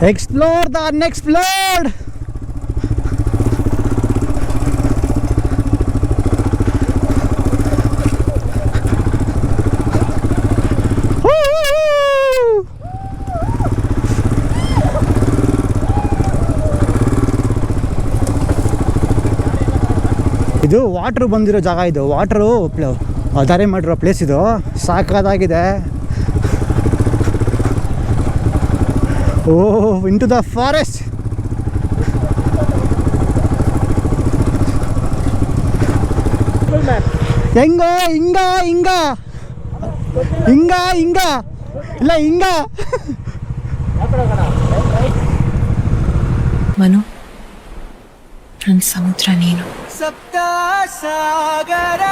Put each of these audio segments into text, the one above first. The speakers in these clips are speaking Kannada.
Explore the unexplored. ಇದು ವಾಟ್ರ್ ಬಂದಿರೋ ಜಾಗ, ಇದು ವಾಟ್ರು ದಾರಿ ಮಾಡಿರೋ ಪ್ಲೇಸ್. ಇದು ಸಾಕಾದಾಗಿದೆ. ಓಹ್, ಇಂಟು ದ ಫಾರೆಸ್ಟ್. ಹೆಂಗ ಹಿಂಗ ಹಿಂಗ ಹಿಂಗ ಹಿಂಗ ಇಲ್ಲ ಹಿಂಗ. ಮನು, ನನ್ನ ಸಮುದ್ರ ನೀನು. ಸಪ್ತ ಸಾಗರ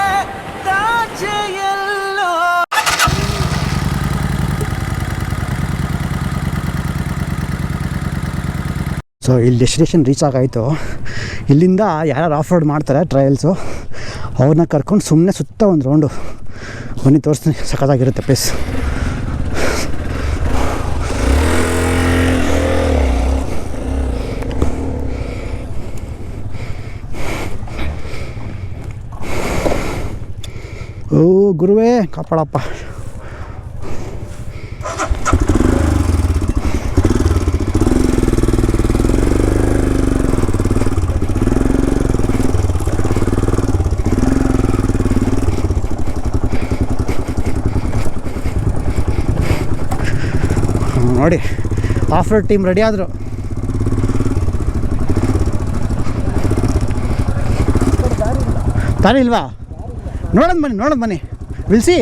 ತಾಚೆಯಲ್ಲೋ. ಸೊ ಇಲ್ಲಿ ಡೆಸ್ಟಿನೇಷನ್ ರೀಚ್ ಆಗಾಯಿತು. ಇಲ್ಲಿಂದ ಯಾರು ಆಫ್ ರೋಡ್ ಮಾಡ್ತಾರೆ ಟ್ರಯಲ್ಸು, ಅವ್ರನ್ನ ಕರ್ಕೊಂಡು ಸುಮ್ಮನೆ ಸುತ್ತ ಒಂದು ರೌಂಡು ಬನ್ನಿ ತೋರಿಸ್ತೀನಿ. ಸಖತ್ತಾಗಿರುತ್ತೆ ಪ್ಲೇಸ್. ಓ ಗುರುವೇ ಕಾಪಾಡಪ್ಪ. ನೋಡಿ, ಆಫ್ ರೋಡ್ ಟೀಮ್ ರೆಡಿ ಆದರು. ದಾರಿ ಇಲ್ವಾ? ನೋಡೋದು ಬನ್ನಿ ವಿಲ್ಸಿ.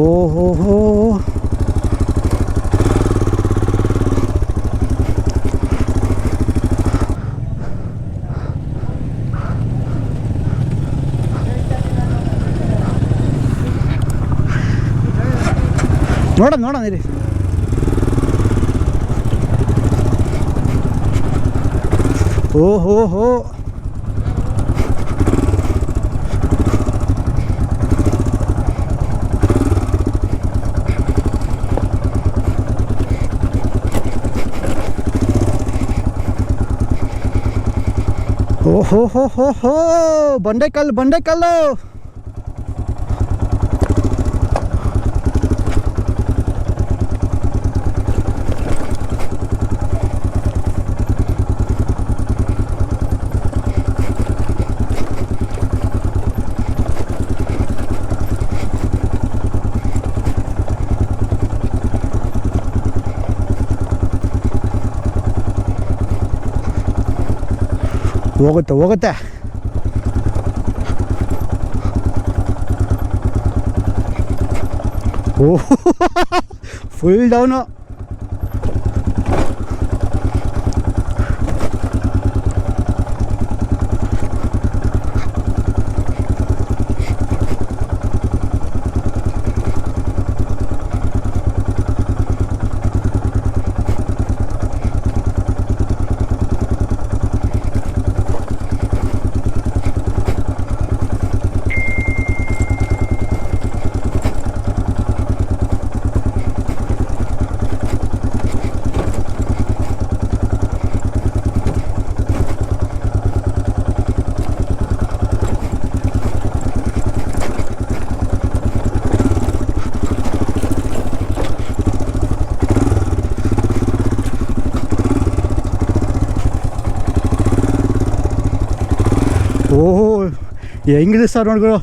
ಓಹೋ, ನೋಡೋಣ ಇರಿ. ಓಹೋ, ಓಹೋ, ಬಂಡೆಕಲ್ಲು. ಹೋಗುತ್ತೆ. ಓಹ್, ಫುಲ್ ಡೌನು. ಓಹ್, ಹೆಂಗಿದೆ ಸರ್ ನೋಡ್ಗಳು.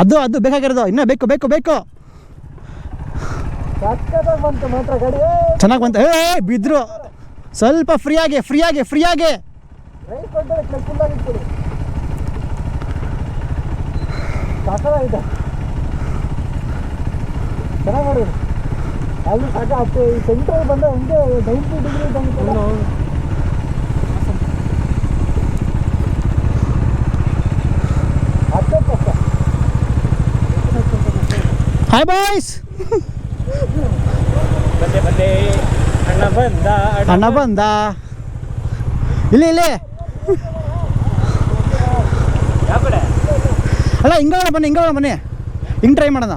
ಅದು ಬೇಕಾಗಿರೋದು. ಇನ್ನೂ ಬೇಕು. ಚೆನ್ನಾಗಿ ಬಂತು. ಬಿದ್ರು ಸ್ವಲ್ಪ ಫ್ರೀಯಾಗೆ. ಚೆನ್ನಾಗಿ ನೋಡಿ, ಅಲ್ಲಿ ಸಾಕು. ಸೆಂಟ್ರಲ್ ಬಂದರೆ ಹಂಗೆ 90 ಡಿಗ್ರಿ ಬಂದು ಹಾಯ್ ಬಾಯ್ಸ್. ಬಂದೆ ಬಂದೆ ಅಣ್ಣ ಬಂದ ಅಣ್ಣ ಬಂದ. ಇಲ್ಲಿ ಇಲ್ಲಿ ಯಾವ ಕಡೆ ಅಲ್ಲ ಹಿಂಗೋಣ ಬನ್ನಿ, ಹಿಂಗೋಣ ಬನ್ನಿ, ಹಿಂಗೆ ಟ್ರೈ ಮಾಡೋಣ,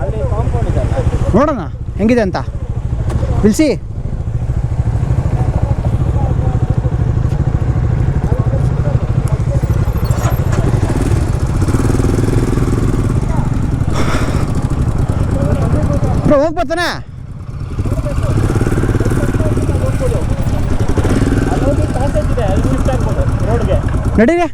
ಅಲ್ಲಿ ಕಾಂಪೌಂಡ್ ಇದೆ ನೋಡೋಣ ಹೆಂಗಿದೆ ಅಂತ. ನಿಲ್ಲಿಸಿ. ಹೋಗಿ ಬರ್ತಾನೆ. ಅಲ್ಲೊಂದು ಪ್ಯಾಸೇಜ್ ಇದೆ, ಅಲ್ಲಿ ಶಿಫ್ಟ್ ಆಗ್ಬೋದು ರೋಡ್ಗೆ. ನಡೀರಿ.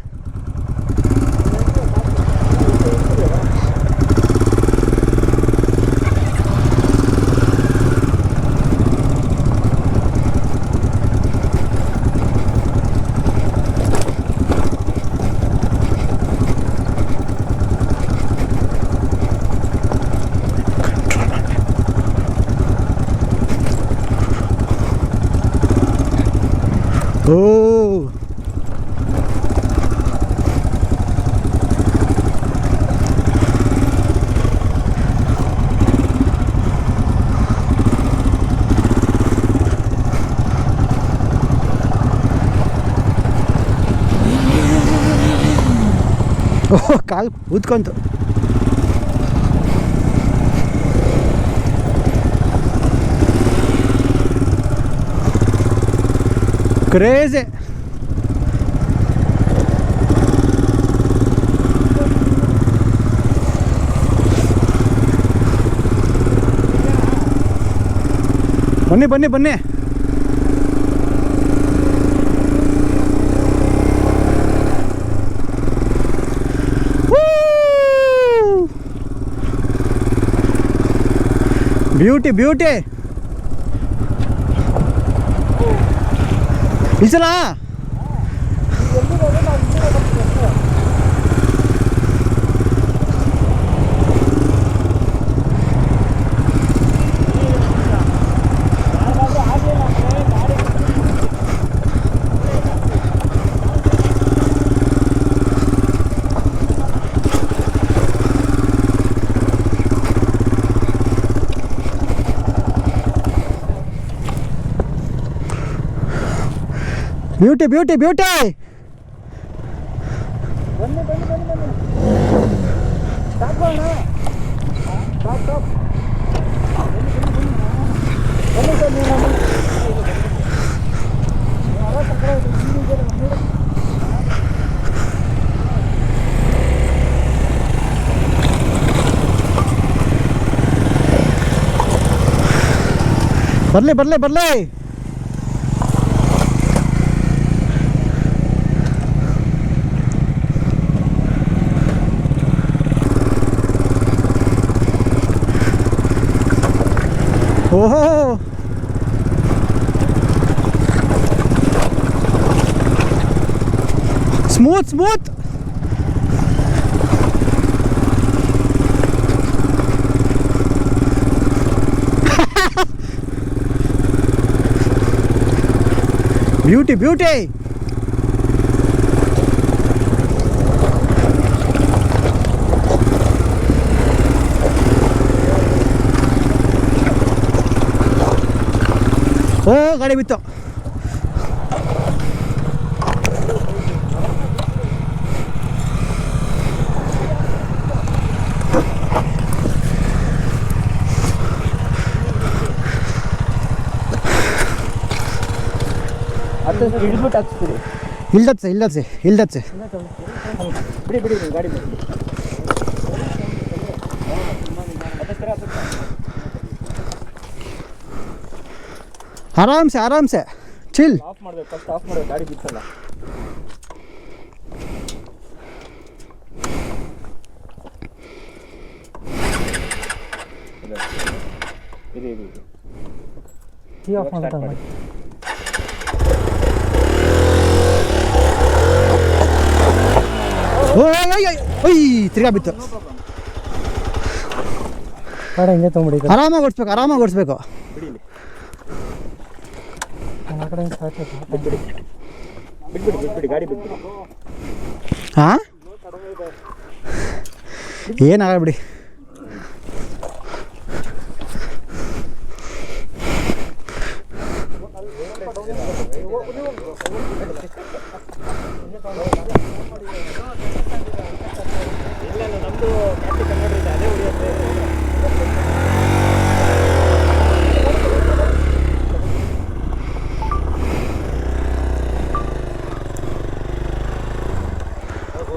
ಓ ಓಹ್ ಕಾಲು ಊದ್ಕೊಂತು. ಕ್ರೇಜಿ. ಬನ್ನಿ ಬನ್ನಿ ಬನ್ನಿ. Beauty beauty. ಈ ಸಲ ಬ್ಯೂಟಿ ಬ್ಯೂಟಿ ಬ್ಯೂಟಿ. ಬನ್ನಿ ಬನ್ನಿ ಬನ್ನಿ ಬನ್ನಿ ಸ್ಟಾಪ್ ಮಾಡೋಣ. Stop stop. ಬನ್ನಿ ಸರ್ ನೀವು ನಮ್ಮ ಬರಲಿ ಬರಲಿ ಬರಲಿ. ಓಹೋ ಸ್ಮೂತ್ ಸ್ಮೂತ್. Beauty beauty. ಓ ಗಾಡಿ ಬಿತ್ತು. ಅದು ಹಿಡಿದ್ಬಿಟ್ಟು ಹಚ್ತೀರಿ. ಇಲ್ದತ್ಸೆ ಇಲ್ದತ್ಸೆ ಇಲ್ದತ್ಸೆ. ಬಿಡಿ ಬಿಡಿ ಗಾಡಿ ಬಿಡಿ. ಆರಾಮ್ಸೆ ಆರಾಮ್ಸೆ ಚಿಲ್. ಆಫ್ ಮಾಡಬೇಕು, ಫಸ್ಟ್ ಆಫ್ ಮಾಡಬೇಕು, ಗಾಡಿ ಬಿತ್ತಲ್ಲ. ಇದು ಇದು ಕೀ ಆಫ್ ಮಾಡಿ. ಓಯ್ ತಿರ್ಗಾ ಬಿತ್ತು. ಗಾಡಿ ಹಿಂಗೆ ತೊಗೊಂಬಿಡಿ. ಆರಾಮಾಗಿ ಓಡಿಸ್ಬೇಕು, ಆರಾಮಾಗಿ ಓಡಿಸ್ಬೇಕು. ಬಿಟ್ಬಿಡಿ ಬಿಟ್ಬಿಡಿ ಬಿಟ್ಬಿಡಿ ಗಾಡಿ ಬಿಟ್ಬಿಡಿ. ಹಾಂ ಏನಾಗಲ್ಲ ಬಿಡಿ.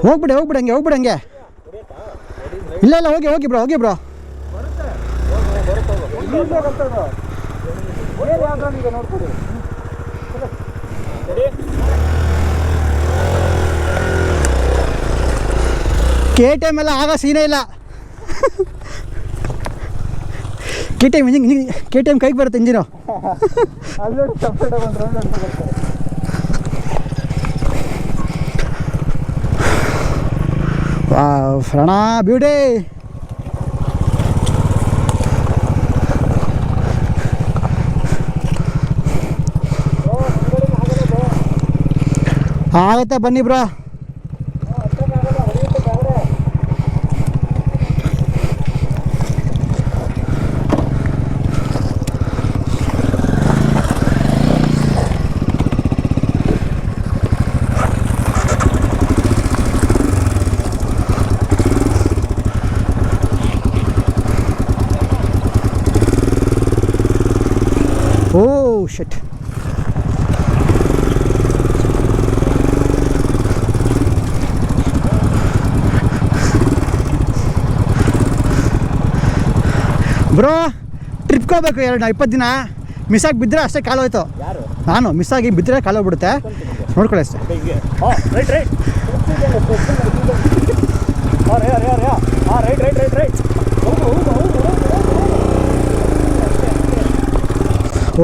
ಹೋಗ್ಬಿಡಿ ಹಂಗೆ ಇಲ್ಲ ಹೋಗಿ ಬ್ರೋ KTM ಎಲ್ಲ ಆಗ ಸೀನೇ ಇಲ್ಲ. KTM ಕೈಗೆ ಬರುತ್ತೆ ಇಂಜಿನು. ಫ್ರಣ ಬ್ಯೂಟಿ. ಆಗುತ್ತೆ ಬನ್ನಿ ಬ್ರೋ. Oh shit. ಬ್ರೋ ಟ್ರಿಪ್ಗೆ ಹೋಗ್ಬೇಕು 20 ದಿನ. ಮಿಸ್ ಆಗಿ ಬಿದ್ದರೆ ಅಷ್ಟೇ ಕಾಲು ಹೋಯ್ತು. ನಾನು ಮಿಸ್ ಆಗಿ ಬಿದ್ದರೆ ಕಾಲು ಹೋಗ್ಬಿಡುತ್ತೆ, ನೋಡ್ಕೊಳ್ಳಿ ಅಷ್ಟೇ.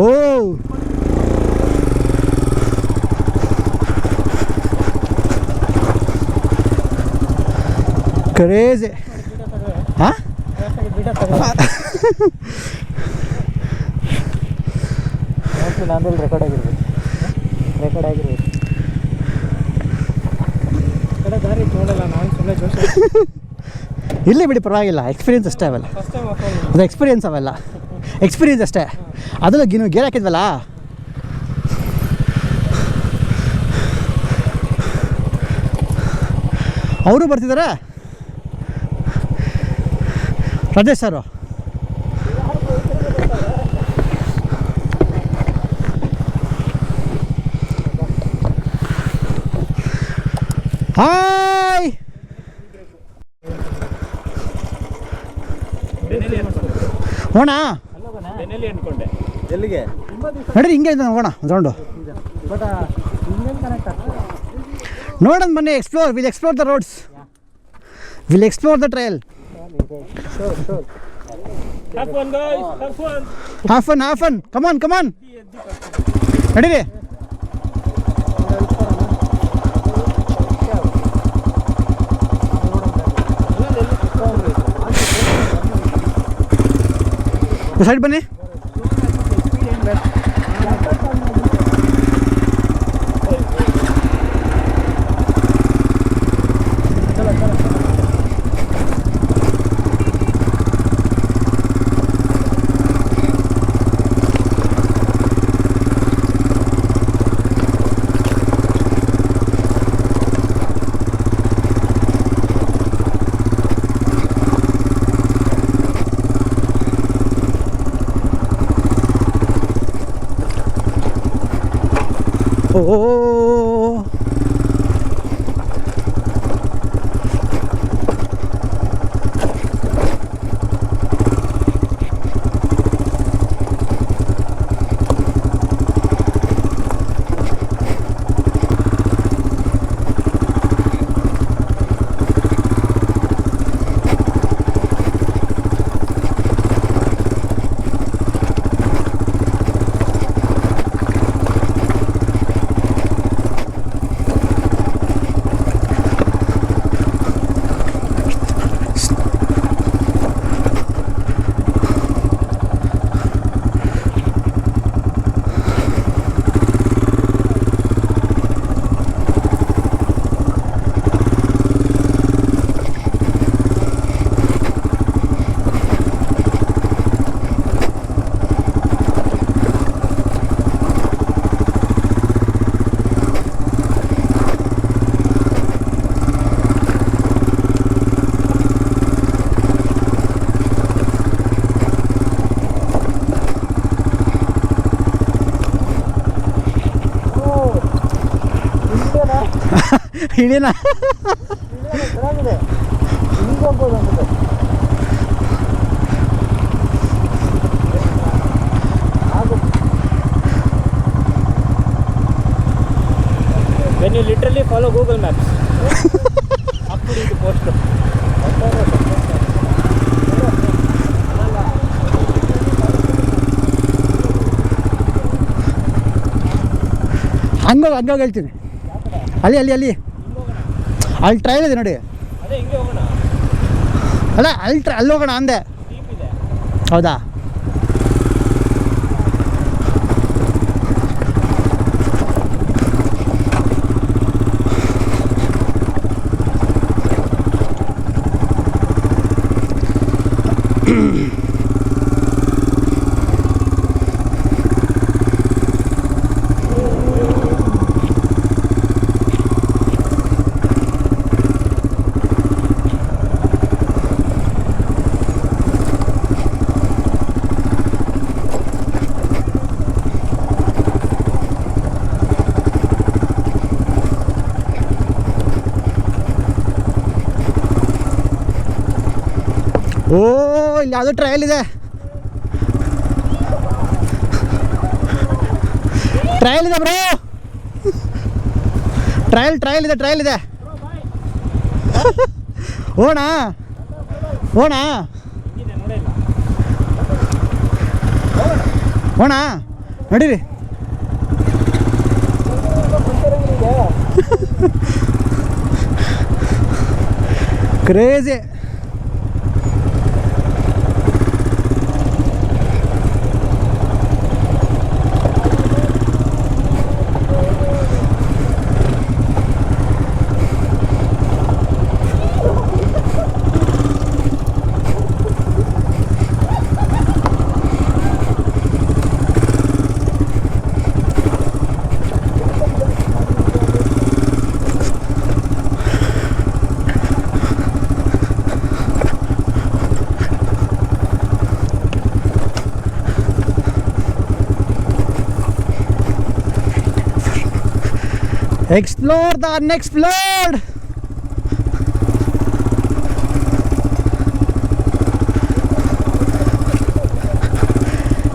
ಓ ಕ್ರೇಜಿ. ಹಾಂ ರೆಕಾರ್ಡ್ ಆಗಿರ್ಬೇಕು. ದಾರಿ ನೋಡಲ್ಲ ನಾನು ಸುಮ್ಮನೆ ಜೋಶ್. ಇಲ್ಲಿ ಬಿಡಿ ಪರವಾಗಿಲ್ಲ, ಎಕ್ಸ್ಪೀರಿಯನ್ಸ್ ಅಷ್ಟೇ ಅವೆಲ್ಲ. ಅದು ಎಕ್ಸ್ಪೀರಿಯನ್ಸ್ ಅಷ್ಟೇ. ಅದೆಲ್ಲ ಗೇರ್ ಹಾಕಿದ್ವಲ್ಲ, ಅವರು ಬರ್ತಿದ್ದಾರೆ. ರಾಜೇಶ್ ಸರು ಹಾಯ್. ಹೋಣ ಎಲ್ಲಿಗೆ ನಡ್ರಿ, ಹಿಂಗೆ ಹೋಗೋಣ ರೌಂಡು. ನೋಡೋಣ ಬನ್ನಿ. Will explore the roads, will explore the trail. Have fun. Come on ನಡೀರಿ. ಸೈಡ್ ಬನ್ನಿ. Oh. ಇಳಿನ ಚೆನ್ನಾಗಿದೆ ಹಿಂಗೆ ಹೋಗ್ಬೋದು ಅನ್ಸುತ್ತೆ. When you literally follow Google Maps, up to the post. ಹಂಗೋಗಿ ಹೇಳ್ತೀನಿ. ಅಲ್ಲಿ ಅಲ್ಲಿ ಅಲ್ಲಿ ಅಲ್ಲಿ ಟ್ರೈಲ್ ಇದೆ ನೋಡಿ. ಅದೇ ಹಿಂಗೆ ಹೋಗೋಣ. ಅಲ್ಲ ಅಲ್ಲಿ ಹೋಗೋಣ ಅಂದೆ. ಡೀಪ್ ಇದೆ. ಹೌದಾ? ಓ ಇಲ್ಲಿ ಯಾವುದೋ ಟ್ರಯಲ್ ಇದೆ. ಟ್ರಯಲ್ ಇದೆ ಬ್ರೋ. ಟ್ರಯಲ್ ಇದೆ. ಓಣ ನಡೀರಿ. ಕ್ರೇಜಿ. Explore the unexplored.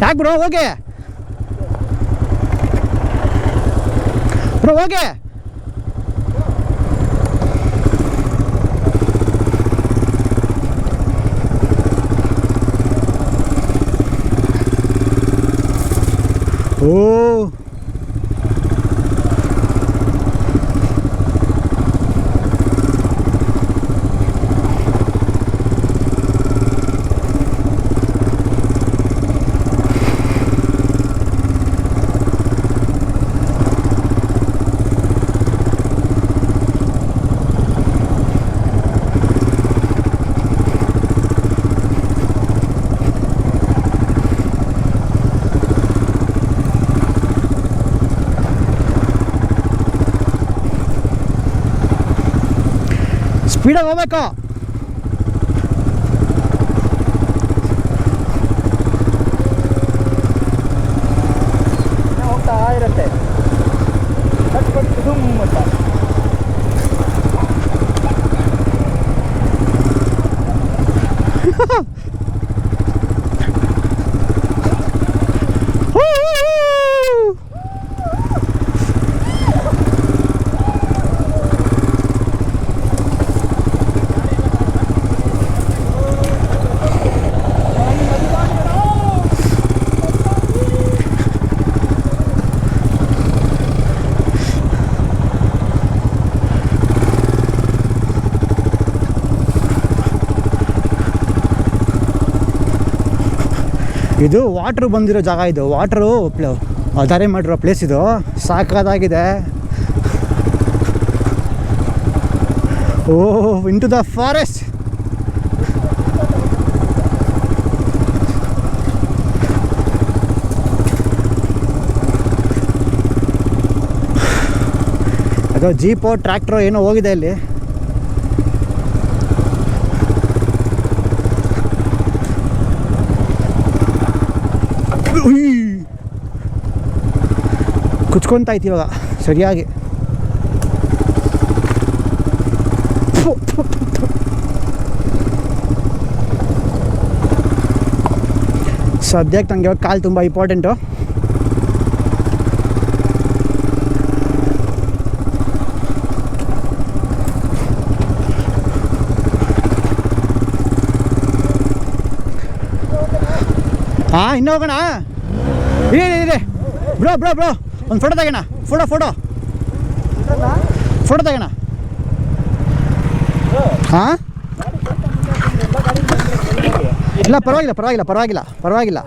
ಯಾಕೆ ಬ್ರೋ ಹೋಗೆ ಓ ಸ್ಪೀಡಾಗಿ ಹೋಗ್ಬೇಕು. ಹೋಗ್ತಾ ಇರುತ್ತೆ. ಅಂತ ಇದು ವಾಟ್ರ್ ಬಂದಿರೋ ಜಾಗ. ಇದು ವಾಟ್ರು ದಾರಿ ಮಾಡಿರೋ ಪ್ಲೇಸ್. ಇದು ಸಾಕಾದಾಗಿದೆ. Oh into the forest. ಅದು ಜೀಪು ಟ್ರ್ಯಾಕ್ಟ್ರು ಏನೋ ಹೋಗಿದೆ ಇಲ್ಲಿ. ಕುಚ್ಕೊತಾ ಇತ್ತು ಇವಾಗ ಸರಿಯಾಗಿ. ಸದ್ಯಕ್ಕೆ ನನಗೆ ಇವಾಗ ಕಾಲು ತುಂಬ ಇಂಪಾರ್ಟೆಂಟು. ಹಾಂ ಇನ್ನೂ ಹೋಗೋಣ. ಇದೆ ಬ್ರೋ ಬ್ರೋ ಬ್ರೋ ಒಂದು ಫೋಟೋ ತೆಗೋಣ. ಫೋಟೋ ತೆಗೋಣ. ಹಾಂ ಇಲ್ಲ ಪರವಾಗಿಲ್ಲ.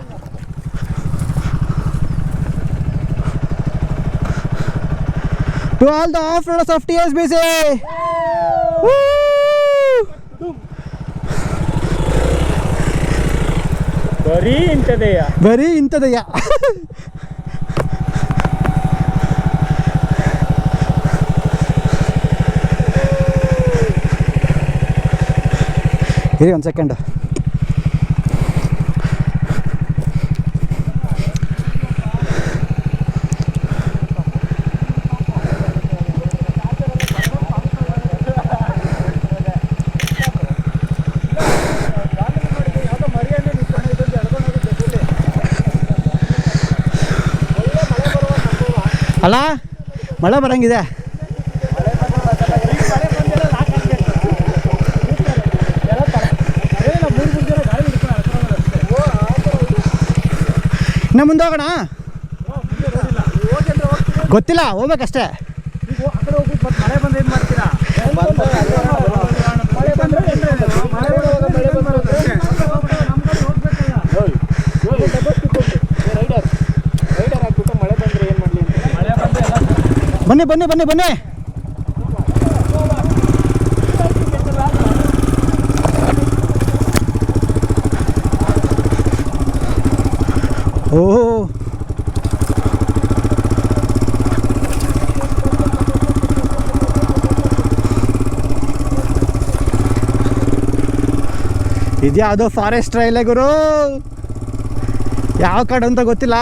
To all the off roaders of TSBC. ಬರೀ ಇಂಥದೆಯಾ. ಇರಿ ಒಂದು ಸೆಕೆಂಡು. ಅಲ್ಲ ಮಳೆ ಬರಂಗಿದೆ. ಇನ್ನು ಮುಂದೆ ಹೋಗೋಣ. ಗೊತ್ತಿಲ್ಲ, ಹೋಗ್ಬೇಕಷ್ಟೇ. ಮಳೆ ಬಂದ್ರೆ ಏನು ಮಾಡ್ತೀರಾ? ಬನ್ನಿ. ಓಹೋ ಇದ್ಯಾವುದೋ ಫಾರೆಸ್ಟ್ ರೈಲೇ ಗುರು, ಯಾವ ಕಡೆ ಅಂತ ಗೊತ್ತಿಲ್ಲ.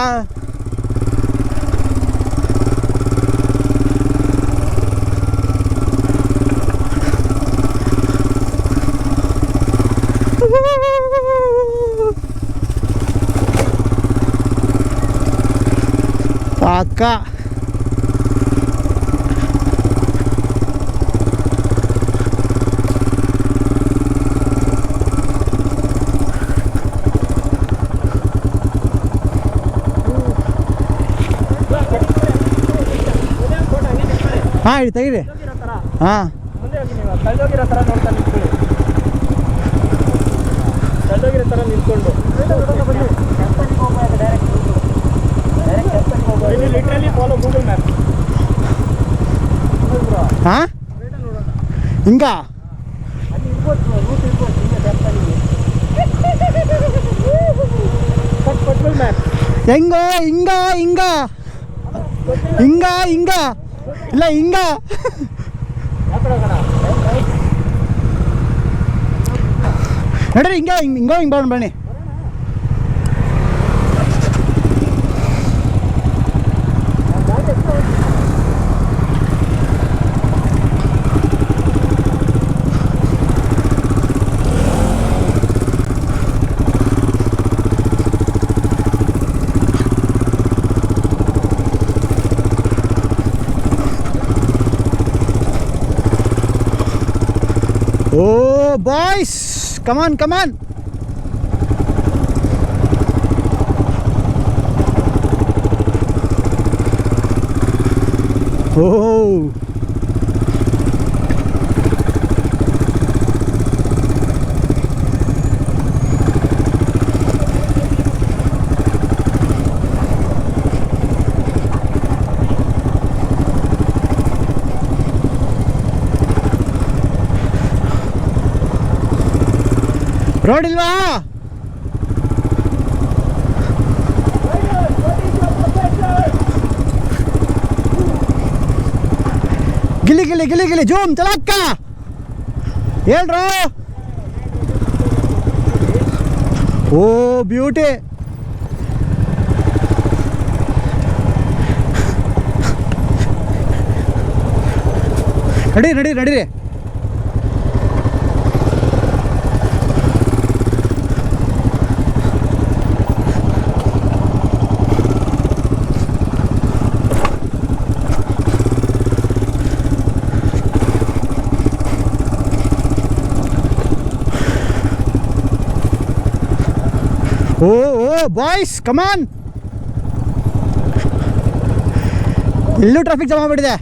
ಪಾಕ ಹಾಂ ಹೇಳಿ ತೆಗೀರಿ. ಹಾಂ ಕಳ್ದೋಗಿರೋ ಥರ ನೋಡ್ತಾ ನಿಂತ್ಕೊಳ್ಳಿ. ಕಳ್ದೋಗಿರೋ ಥರ ನಿಂತ್ಕೊಂಡು ಲಿಟ್ರಲಿ ಫಾಲೋ ಗೂಗಲ್ ಮ್ಯಾಪ್. ಹಾಂ ಹಿಂಗ ಹೆಂಗೋ ಹಿಂಗ ಇಲ್ಲ ಹಿಂಗ ನಡ್ರಿ ಹಿಂಗ ಬನ್ನಿ. Oh boys, come on. Oh. Road ಇಲ್ವಾ? ಗಿಲಿ ಜೂಮ್ ಚಲಕ್ಕ ಹೇಳ್ರು. ಓ ಬ್ಯೂಟಿ. ನಡೀರಿ ಓ ಓ ಬಾಯ್ಸ್ ಕಮಾನ್, ಎಲ್ಲೂ ಟ್ರಾಫಿಕ್ ಜಾಮ್ ಆಗ್ಬಿಟ್ಟಿದೆ.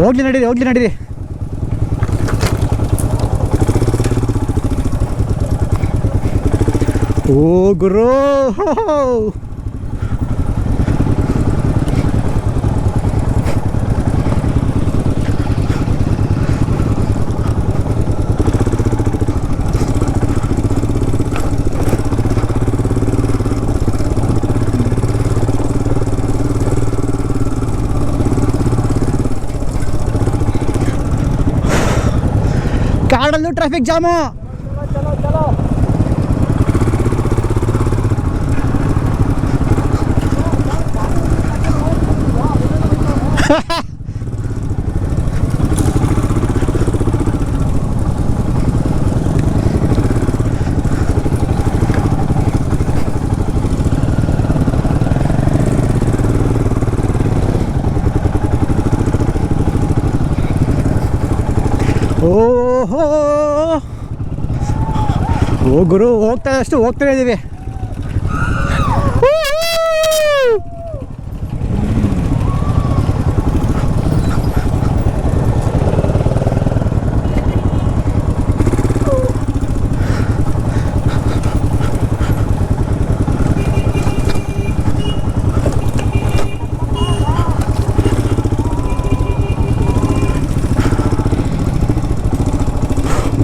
ಹೋಗ್ಲಿ ನಡೀರಿ. ಓ ಗುರು, ಕಾಡಲ್ಲೂ ಟ್ರಾಫಿಕ್ ಜಾಮು. ಓಹೋ ಓ ಗುರು, ಹೋಗ್ತಾನೆ ಇದ್ದೀವಿ.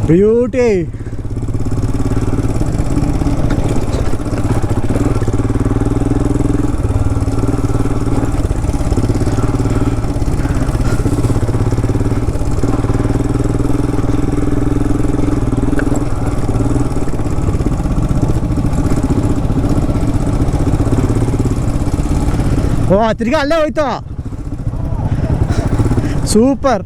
ಬ್ಯೂಟಿ. ಓ ತಿರ್ಗಾ ಅಲ್ಲೇ ಹೋಯ್ತು. ಸೂಪರ್.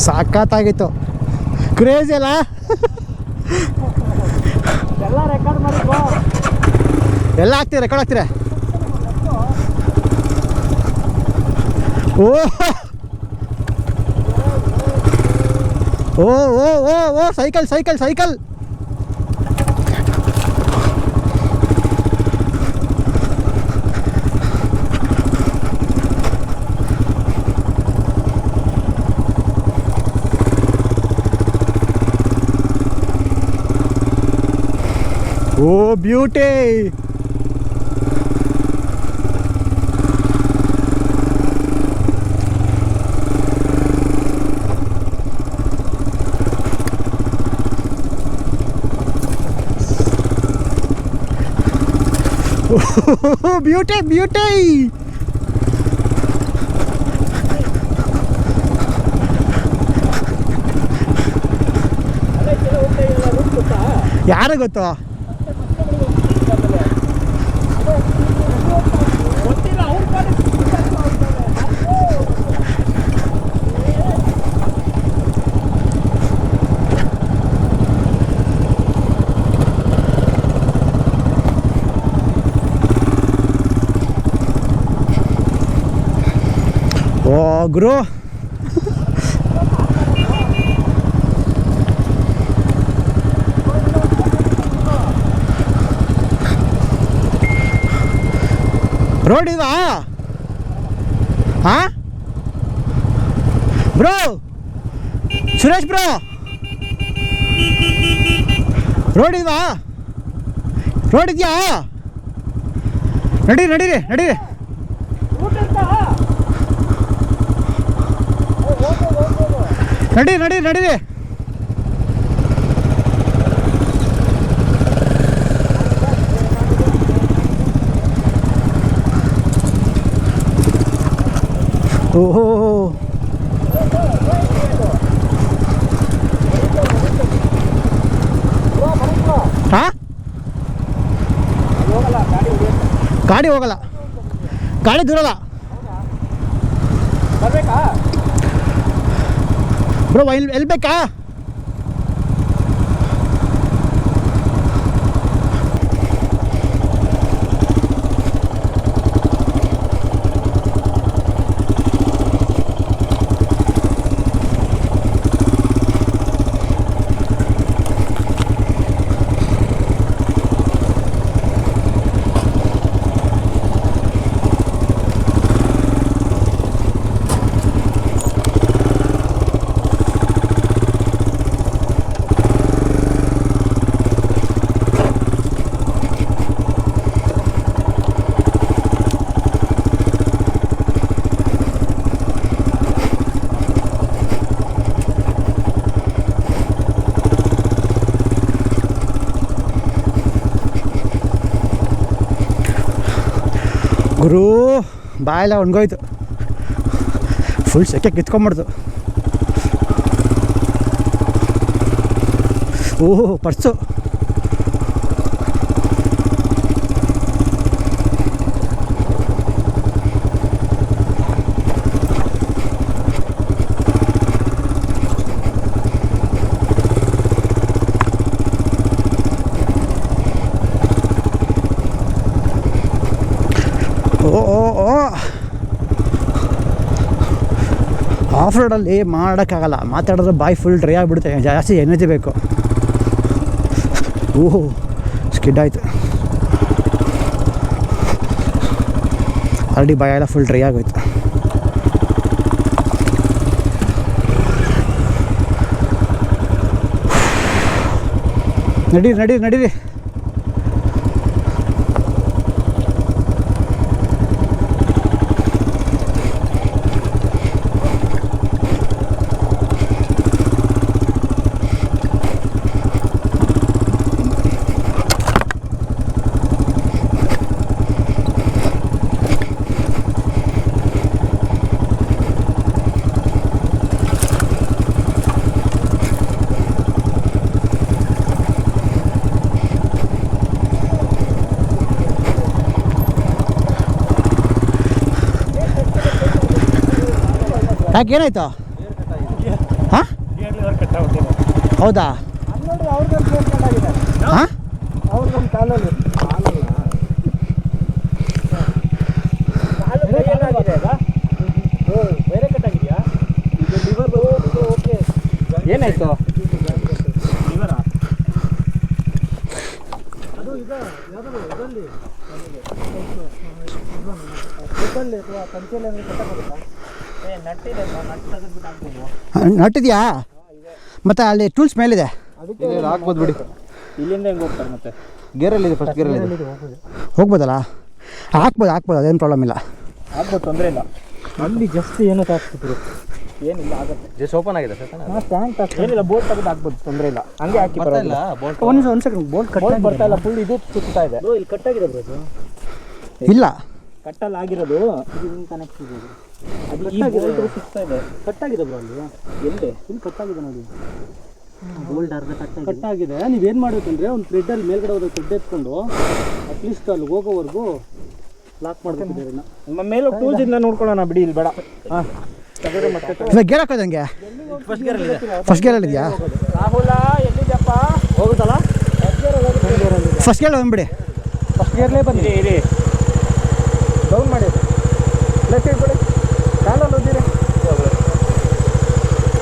ಸಾಕಾಗಿತ್ತು, ಕ್ರೇಜಿ ಅಲ್ಲ. ಎಲ್ಲ ರೆಕಾರ್ಡ್ ಮಾಡಿದ್ವಾ? ಎಲ್ಲ ರೆಕಾರ್ಡ್ ಆಗ್ತೀರ. ಓ ಓ ಓ ಓ ಓ ಸೈಕಲ್. ಓ ಬ್ಯೂಟಿ. ಬ್ಯೂಟಿ. ಯಾರು ಗೊತ್ತು? ಓ ಗುರು, ರೋಡ್ ಇವಾ? ಹಾಂ ಬ್ರೋ, ಸುರೇಶ್ ಬ್ರೋ, ರೋಡ್ ಇದೆಯಾ? ನಡೀರಿ. ನಡಿ ನಡಿ ನಡೀರಿ. ಓಹೋ ಹಾಂ ಗಾಡಿ ಹೋಗಲ್ಲ, ಗಾಡಿ ದೂರಲ್ಲ ಬರ್ಬೇಕಾ ಬ್ರೋ. ಎಲ್ಲಿ ಬೇಕಾ? ಗುರು ಬಾಯೆಲ್ಲ ಒಣಗೋಯ್ತು, ಫುಲ್ ಸೆಕೆ ಕಿತ್ಕೊಂಬಿಡ್ತು. ಓಹೋ purse. O O O of ರೋಡಲ್ಲಿ ಮಾಡೋಕ್ಕಾಗಲ್ಲ, ಮಾತಾಡಿದ್ರೆ ಬಾಯಿ ಫುಲ್ ಡ್ರೈ ಆಗಿಬಿಡುತ್ತೆ, ಜಾಸ್ತಿ ಎನರ್ಜಿ ಬೇಕು. ಓಹೋ ಸ್ಕಿಡ್ ಆಯಿತು, ಆಲ್ರೆಡಿ ಬಾಯೆಲ್ಲ ಫುಲ್ ಡ್ರೈ ಆಗೋಯ್ತು. ನಡೀರಿ ನಡೀರಿ ನಡೀರಿ. ಯಾಕೆ ಏನಾಯ್ತು? ಹಾಂ ಹೌದಾ? ಹಾಂ ಏನಾಯ್ತು? ನಟ್ಟಿದ್ಯಾ? ಮತ್ತೆ ಅಲ್ಲಿ ಟೂಲ್ಸ್ ಮೇಲಿದೆ, ಹಾಕ್ಬೋದು ಬಿಡಿ. ಇಲ್ಲಿಂದ ಹೆಂಗೆ ಹೋಗ್ತಾರೆ ಮತ್ತೆ? ಗೇರಲ್ಲಿದೆ, ಫಸ್ಟ್ ಗೇರಲ್ಲಿದೆ. ಹೋಗ್ಬೋದಲ್ಲ? ಹಾಕ್ಬೋದು, ಅದೇನು ಪ್ರಾಬ್ಲಮ್ ಇಲ್ಲ, ಆಗ್ಬೋದು, ತೊಂದರೆ ಇಲ್ಲ. ಅಲ್ಲಿ ಜಸ್ಟ್ ಏನೋ ಹಾಕ್ತಿದ್ರು, ಏನಿಲ್ಲ ಆಗುತ್ತೆ. ಜಸ್ಟ್ ಓಪನ್ ಆಗಿದೆ ಸರ್. ಏನಿಲ್ಲ, ಬೋಟ್ ತೆಗೆದು ಹಾಕ್ಬೋದು, ತೊಂದರೆ ಇಲ್ಲ. ಹಂಗೆ ಹಾಕಿ ಬರ್ತಾಯಿಲ್ಲ ಬೋಲ್ಟ್. ಒಂದು ಸೆಕೆಂಡ್, ಬೋಲ್ಟ್ ಕಟ್ ಬರ್ತಾ ಇಲ್ಲ, ಫುಲ್ ಇದು ಸುತ್ತಾ ಇದೆ. ಇಲ್ಲಿ ಕಟ್ಟಾಗಿದೆ ಬ್ರೋ, ಇಲ್ಲ ಕಟ್ಟಲ್ಲಿ ಆಗಿರೋದು ಇದು ಹಿಂಗೆ ಕನೆಕ್ಟ್ ಇದೆ. ಅದು ಈ ಬೋಲ್ಟ್ ಸುತ್ತಾ ಇದೆ, ಕಟ್ಟಾಗಿದೆ ಬ್ರೋ. ಅಲ್ಲಿ ಎಲ್ಲಿ ಇಲ್ಲಿ ಕಟ್ಟಾಗಿದೆ ನೋಡಿ, ಬೋಲ್ಟ್ ಅರ್ಧ ಕಟ್ಟಾಗಿದೆ. ನೀವೇನು ಮಾಡಬೇಕಂದ್ರೆ ಒಂದು ಥ್ರೆಡ್ಡಲ್ಲಿ ಮೇಲ್ಗಡೆ ಹೋದ ಥ್ರೆಡ್ ಎತ್ಕೊಂಡು ಅಟ್ಲೀಸ್ಟ್ ಅಲ್ಲಿ ಹೋಗೋವರೆಗೂ ಲಾಕ್ ಮಾಡ್ಕೊಂಡಿದ್ದೀರಿ. ನಮ್ಮ ಮೇಲೆ ಟೂಲ್ಸ್ ಇಂದ ನೋಡ್ಕೊಳ್ಳೋಣ ಬಿಡಿ, ಇಲ್ಲಿ ಬೇಡ. ಹಾಂ ಇವಾಗ ಗೇರ್ ಹಾಕೋದಂಗೆ ಫಸ್ಟ್ ಗೇರಲ್ಲಿದೆಯಾ? ರಾಹುಲ ಎಲ್ಲಿದೆಯಪ್ಪ? ಹೋಗುತ್ತಲ್ಲ, ಫಸ್ಟ್ ಗೇರ್ ಬಂದ್ಬಿಡಿ. ಫಸ್ಟ್ ಗೇರ್ಲೇ ಬಂದಿರಿ. ಇರಿ, ಡೌನ್ ಮಾಡಿ, ಲೆಫ್ಟ್ ಸೈಡ್ ಬಿಡಿ, ಕಾಲಲ್ಲಿ ಓದಿರಿ.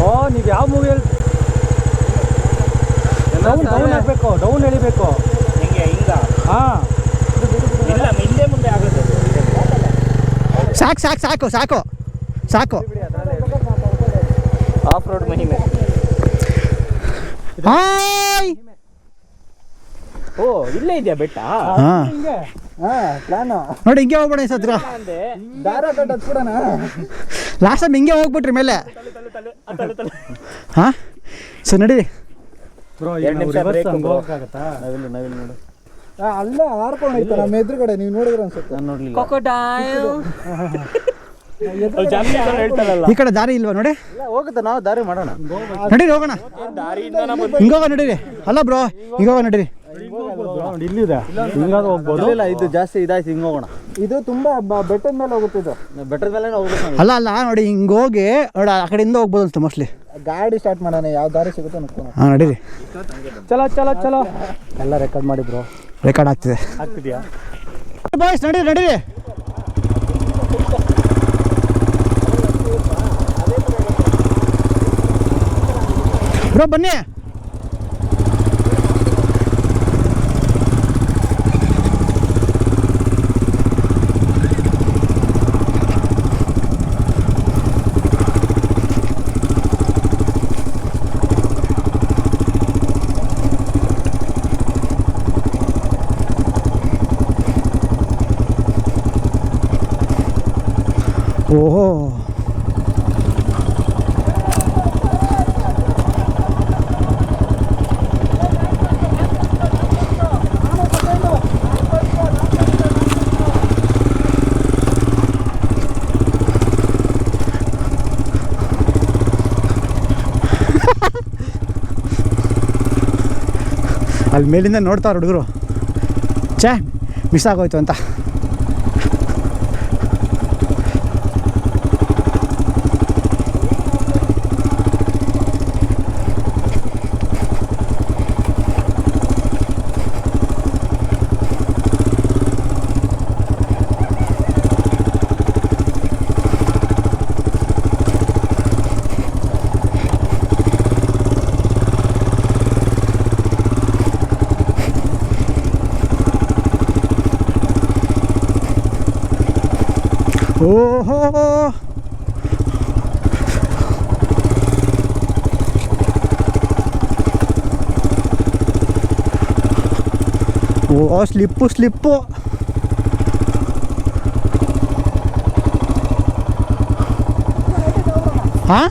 ಓ ನೀವು ಯಾವ ಮೂವಿಯಲ್ಲಿ ಡೌನ್ ಆಗಬೇಕು, ಡೌನ್ ಎಳಿಬೇಕು. ಹಿಂಗೆ ಹಿಂಗ? ಹಾಂ, ಇಲ್ಲ ಹಿಂದೆ ಮುಂದೆ ಆಗುತ್ತೆ. ಸಾಕು ಸಾಕು ಸಾಕು ಸಾಕು ಸಾಕು. ಆಫ್ ರೋಡ್ ಮಹಿಮೆ. ಹಾಯ್. ಓ ಇಲ್ಲೇ ಇದೆಯಾ ಬೆಟ್ಟ? ಹಾಂ ಹಿಂಗೆ ಪ್ಲಾನು ನೋಡಿ ಹಿಂಗೆ ಹೋಗ್ಬೇಡ ಈ ಸತ್ರ ದಾರ ಕಟ್ಟೋದು ಕೂಡ ಲಾಸ್ಟ್ ಟೈಮ್ ಹಿಂಗೆ ಹೋಗ್ಬಿಟ್ರಿ ಮೇಲೆ ಹಾಂ ಸರ್ ನಡೀರಿ ಅಲ್ಲೇ ಹಾರ್ಕೊಂಡು ಹೋಯ್ತು ನಮ್ಮ ಎದುರುಗಡೆ ನೀವು ನೋಡಿದ್ರೆ ಅನ್ಸುತ್ತೆ ನಾನು ನೋಡ್ಲಿಲ್ಲ. ಈ ಕಡೆ ದಾರಿ ಇಲ್ವಾ ನೋಡಿ ಇಲ್ಲ ಹೋಗುತ್ತೆ, ನಾವು ದಾರಿ ಮಾಡೋಣ. ನಡೀರಿ ಹೋಗೋಣ ಹಿಂಗೋಗ ನಡೀರಿ ಅಲ್ಲ ಬ್ರೋ ಹಿಂಗೋಗ ನಡೀರಿ ಇಲ್ಲಿದೆ ಹಿಂಗಾದ್ರೂ ಹೋಗ್ಬೋದು. ಇಲ್ಲ ಇದು ಜಾಸ್ತಿ ಇದಾಯ್ತು, ಹಿಂಗೆ ಹೋಗೋಣ. ಇದು ತುಂಬಾ ಬೆಟ್ಟದ ಮೇಲೆ ಹೋಗುತ್ತೆ ಇದು. ಬೆಟ್ಟದ ಮೇಲೆ ಹೋಗ್ಬೇಕು ನಾವು. ಅಲ್ಲ ಅಲ್ಲ ನೋಡಿ ಹಿಂಗೋಗಿ ನೋಡಿ ಆ ಕಡೆಯಿಂದ ಹೋಗ್ಬೋದು ಅಂತ ಮೋಸ್ಟ್ಲಿ. ಗಾಡಿ ಸ್ಟಾರ್ಟ್ ಮಾಡೋಣ, ಯಾವ ದಾರಿ ಸಿಗುತ್ತೋ ನೋಡ್ಕೊಂಡು. ಹಾಂ ನಡೀರಿ. ಚಲೋ ಎಲ್ಲ ರೆಕಾರ್ಡ್ ಮಾಡಿ ಬ್ರೋ. ರೆಕಾರ್ಡ್ ಆಗ್ತಿದೆ. ಆಗ್ತಿದ್ಯಾ ಬಾಯ್ಸ್ ನಡೀರಿ ನಡೀರಿ. ಬ್ರೋ ಬನ್ನಿ. ಓಹೋ ಅಲ್ಲಿ ಮೇಲಿಂದ ನೋಡ್ತಾವ್ರು ಹುಡುಗರು, ಛೇ ಮಿಸ್ ಆಗೋಯ್ತು ಅಂತ. ಓಹೋ ಓ ಸ್ಲಿಪ್ಪು ಹಾಂ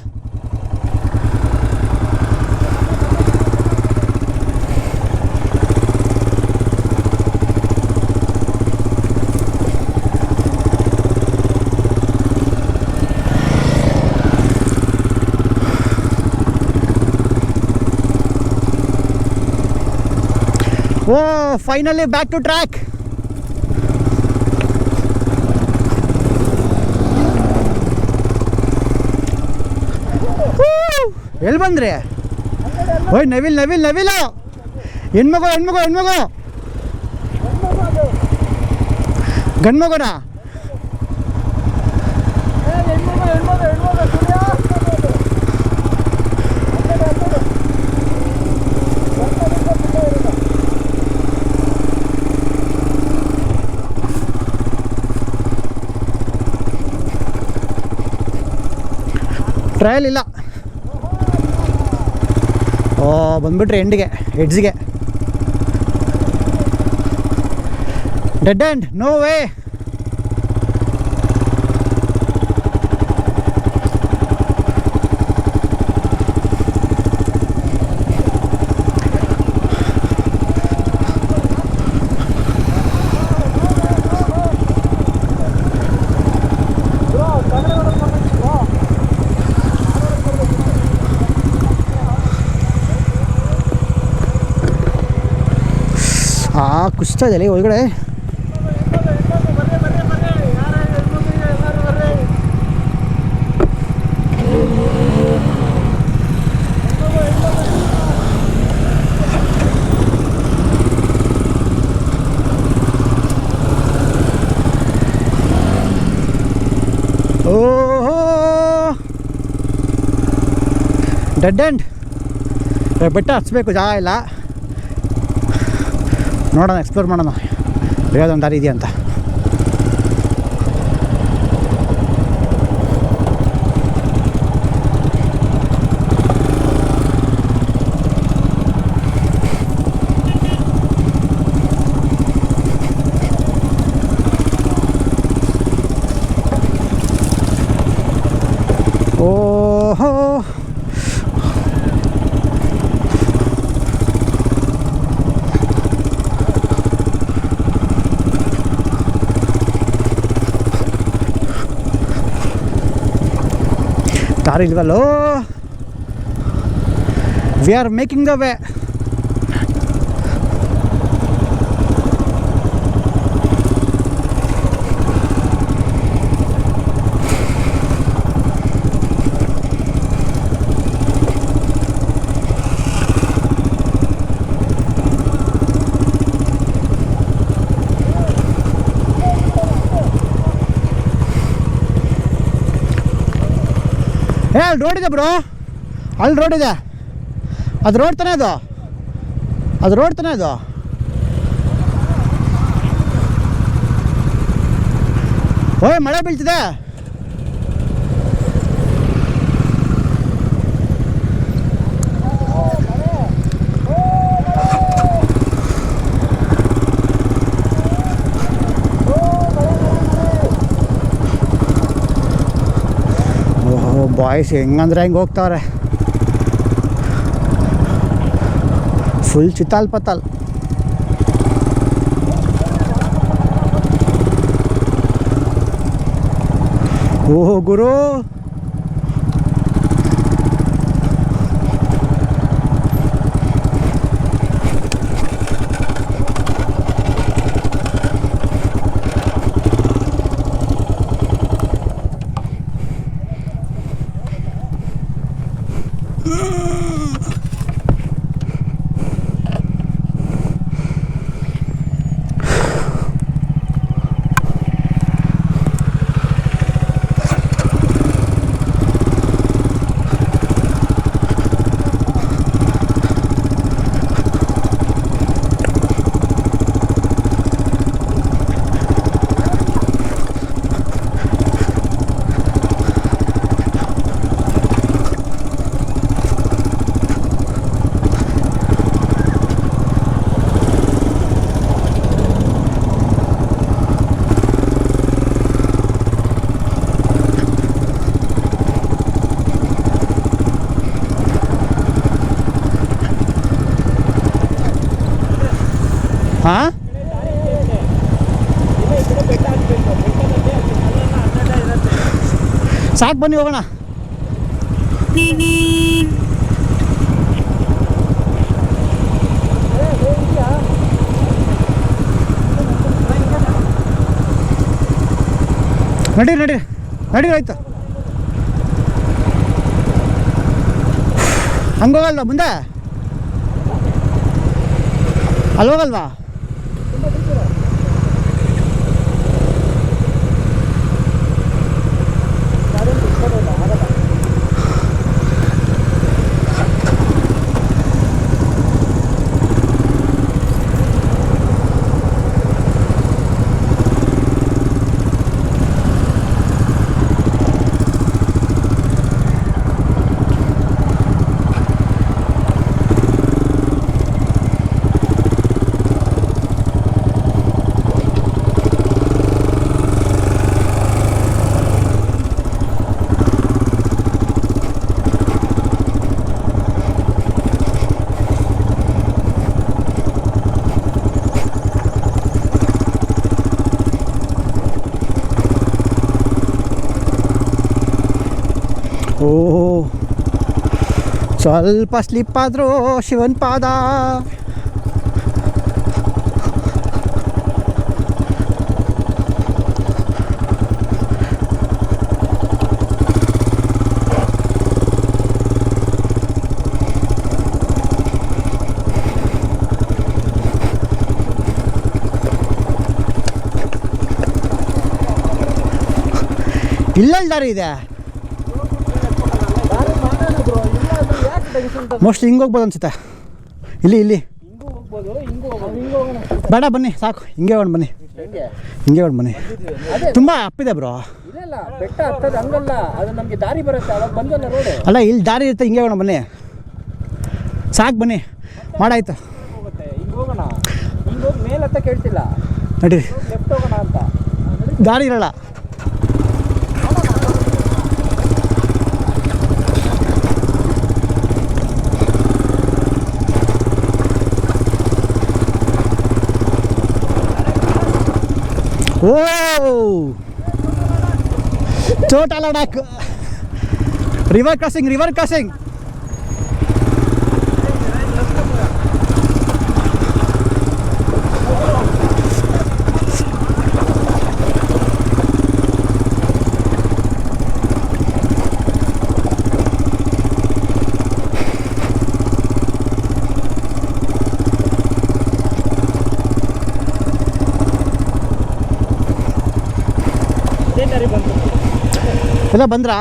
ಓ ಫೈನಲಿ ಬ್ಯಾಕ್ ಟು ಟ್ರ್ಯಾಕ್. ಎಲ್ಲಿ ಬಂದ್ರಿ? ಓಯ್ ನವಿಲ್ ಹೆಣ್ಮಗು ಗಂಡ್ಮಗುನಾ? ಟ್ರಯಲ್ ಇಲ್ಲ. ಓ ಬಂದ್ಬಿಟ್ರಿ ಎಡ್ಜ್ಗೆ. Dead end, no way. ಕುಸ್ತಾ ಇದೆ ಒಳಗಡೆ. ಓಹೋ ಡೆಡ್ ಎಂಡ್. ಬೆಟ್ಟ ಹತ್ಬೇಕು, ಜಾಗ ಇಲ್ಲ. ನೋಡೋಣ, ಎಕ್ಸ್ಪ್ಲೋರ್ ಮಾಡೋಣ ಯಾವುದೊಂದು ದಾರಿ ಇದೆಯಾ ಅಂತ. ಯಾರು ಇಲ್ವಲ್ಲೋ. We are making the way. ಅಲ್ಲಿ ರೋಡ್ ಇದೆ ಬ್ರೋ, ಅಲ್ಲಿ ರೋಡ್ ಇದೆ. ಅದು ರೋಡ್ ತಾನೇ ಅದು, ಅದು ರೋಡ್ ತಾನೇ ಅದು. ಓಯ್ ಮಳೆ ಬೀಳ್ತಿದೆ. ಬಾಯ್ಸ್ ಹೆಂಗಂದ್ರೆ ಹೆಂಗೆ ಹೋಗ್ತಾವ್ರೆ, ಫುಲ್ ಚಿತ್ತಾಲ್ ಪತ್ತಾಲ್. ಓಹೋ ಗುರು, ಹಾಂ ಸಾಕು ಬನ್ನಿ ಹೋಗೋಣ. ನಡೀರಿ ನಡೀರಿ ನಡೀರಿ, ಆಯ್ತು. ಹಂಗೋಗಲ್ವಾ ಮುಂದೆ, ಅಲ್ಲಿ ಹೋಗಲ್ವಾ? ಓಹೋ, ಸ್ವಲ್ಪ ಸ್ಲಿಪ್ ಆದರೂ ಶಿವನ್ ಪಾದ. ಇಲ್ಲಲ್ಲಿ ದಾರಿ ಇದೆ, ಮೋಸ್ಟ್ಲಿ ಹಿಂಗೆ ಹೋಗ್ಬೋದು ಅನ್ಸುತ್ತೆ. ಇಲ್ಲಿ ಇಲ್ಲಿ ಬೇಡ ಬನ್ನಿ, ಸಾಕು ಹಿಂಗೆ ಹೋಗೋಣ ಬನ್ನಿ, ಹಿಂಗೆ ಹೋಗೋಣ ಬನ್ನಿ. ತುಂಬ ಅಪ್ಪಿದೆ ಬ್ರೋ. ಬೆಟ್ಟ ಹತ್ತದ ಹಂಗಲ್ಲ, ಅದು ನಮಗೆ ದಾರಿ ಬರುತ್ತೆ, ಅವಾಗ ಬಂದಲ್ಲ ರೋಡ್. ಅಲ್ಲ ಇಲ್ಲಿ ದಾರಿ ಇರುತ್ತೆ, ಹಿಂಗೆ ಹೋಗೋಣ ಬನ್ನಿ, ಸಾಕು ಬನ್ನಿ, ಮಾಡಾಯ್ತು. ಹಿಂಗೆ ಹೋಗೋಣ, ಹಿಂಗೆ ಹೋಗಿ ಮೇಲೆ ಹತ್ತ ಕೇಳ್ತಿಲ್ಲ, ನಡೀರಿ, ಲೆಫ್ಟ್ ಹೋಗೋಣ ಅಂತ. ದಾರಿ ಇರಲ್ಲ. ಓ ಚೋಟ ಲಡಾಖ್ ರಿವರ್ ಕ್ರಾಸಿಂಗ್ ಎಲ್ಲ ಬಂದ್ರಾ?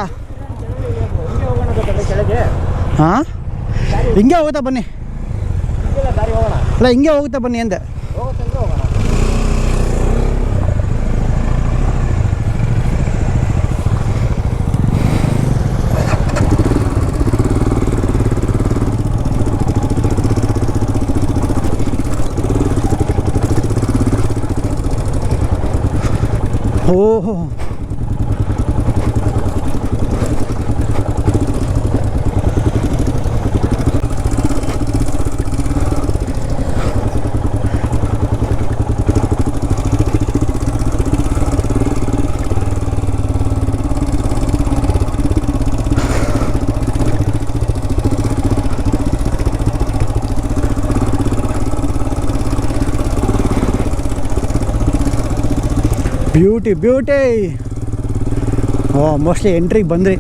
ಹಾಂ, ಹಿಂಗೆ ಹೋಗುತ್ತಾ ಬನ್ನಿ. ಅಲ್ಲ, ಹಿಂಗೆ ಹೋಗುತ್ತಾ ಬನ್ನಿ ಅಂದೆ. ಓಹೋ, ಬ್ಯೂಟಿ. ಓ, ಮೋಸ್ಟ್ಲಿ ಎಂಟ್ರಿಗೆ ಬಂದ್ರಿ.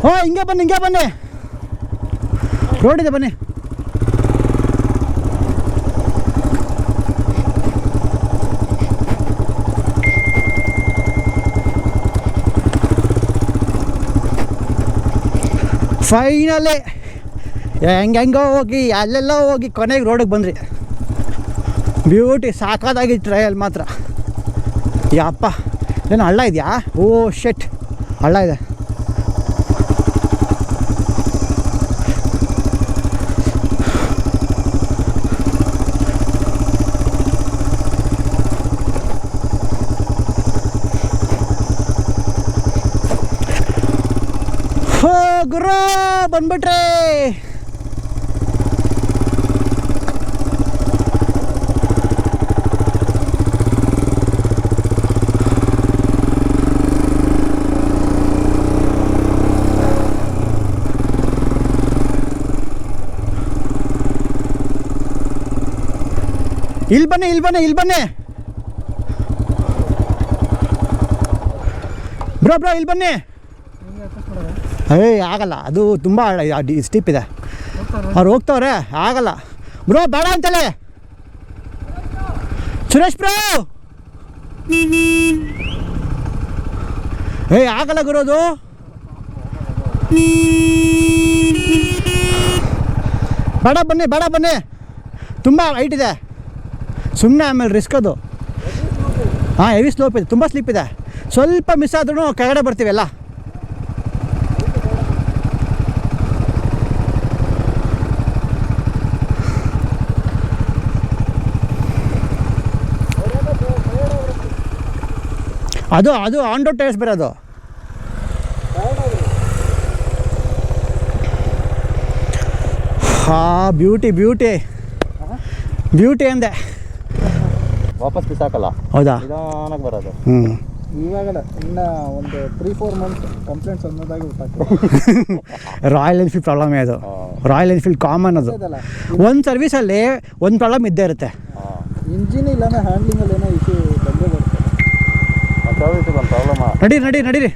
ಓ, ಹಿಂಗೆ ಬನ್ನಿ, ರೋಡ್ ಇದೆ ಬನ್ನಿ. ಫೈನಲಿ ಹೆಂಗೆಂಗೋ ಹೋಗಿ ಅಲ್ಲೆಲ್ಲ ಹೋಗಿ ಕೊನೆಗೆ ರೋಡಿಗೆ ಬಂದ್ರಿ. ಬ್ಯೂಟಿ, ಸಾಕಾದಾಗಿ ಟ್ರಯಲ್ ಮಾತ್ರ. ಯಪ್ಪ, ಏನು ಹಳ್ಳ ಇದೆಯಾ? ಓ ಶೆಟ್, ಹಳ್ಳ ಇದೆ. ಹೋ ಗುರು, ಬಂದ್ಬಿಟ್ರೆ. ಇಲ್ಲಿ ಬನ್ನಿ ಬ್ರೋ, ಇಲ್ಲಿ ಬನ್ನಿ. ಆಗಲ್ಲ, ಅದು ತುಂಬ ಸ್ಟೀಪ್ ಇದೆ. ಅವ್ರು ಹೋಗ್ತವ್ರೆ, ಆಗಲ್ಲ ಬ್ರೋ, ಬೇಡ ಅಂತಲೇ. ಸುರೇಶ್ ಬ್ರೋ, ಆಗಲ್ಲ ಗುರು, ಅದು ಬೇಡ ಬನ್ನಿ, ತುಂಬ ಹೈಟ್ ಇದೆ. ಸುಮ್ಮನೆ ಆಮೇಲೆ ರಿಸ್ಕ್ ಅದು. ಹಾಂ, ಹೆವಿ ಸ್ಲೋಪ್ ಇದೆ, ತುಂಬ ಸ್ಲೀಪ್ ಇದೆ. ಸ್ವಲ್ಪ ಮಿಸ್ ಆದ್ರೂ ಕೆಳಗಡೆ ಬರ್ತೀವಲ್ಲ. ಅದು ಆನ್ ರೋಡ್ ಟೈರ್ಸ್ ಬೇರೆ. ಅದು ಬ್ಯೂಟಿ ಅಂದೆ. ವಾಪಸ್ ಬಿಸಾಕಲ್ಲ, ಹೌದಾ? ನಿಧಾನಕ್ಕೆ ಬರೋದು. ಇವಾಗಲ್ಲ, ಇನ್ನು ಒಂದು 3-4 ಮಂತ್ಸ್ ಕಂಪ್ಲೇಂಟ್ಸ್ ಅನ್ನೋದಾಗಿ ರಾಯಲ್ ಎನ್ಫೀಲ್ಡ್ ಪ್ರಾಬ್ಲಮ್ ಅದು. ರಾಯಲ್ ಎನ್ಫೀಲ್ಡ್ ಕಾಮನ್ ಅದು. ಒಂದು ಸರ್ವಿಸಲ್ಲಿ ಒಂದು ಪ್ರಾಬ್ಲಮ್ ಇದ್ದೇ ಇರುತ್ತೆ. ಇಂಜಿನ್ ಇಲ್ಲಾಂದ್ರೆ ಹ್ಯಾಂಡ್ಲಿಂಗಲ್ಲಿ ಏನೋ ಇಶ್ಯೂ ಬಂದೇ ಬರುತ್ತೆ. ನಡೀರಿ.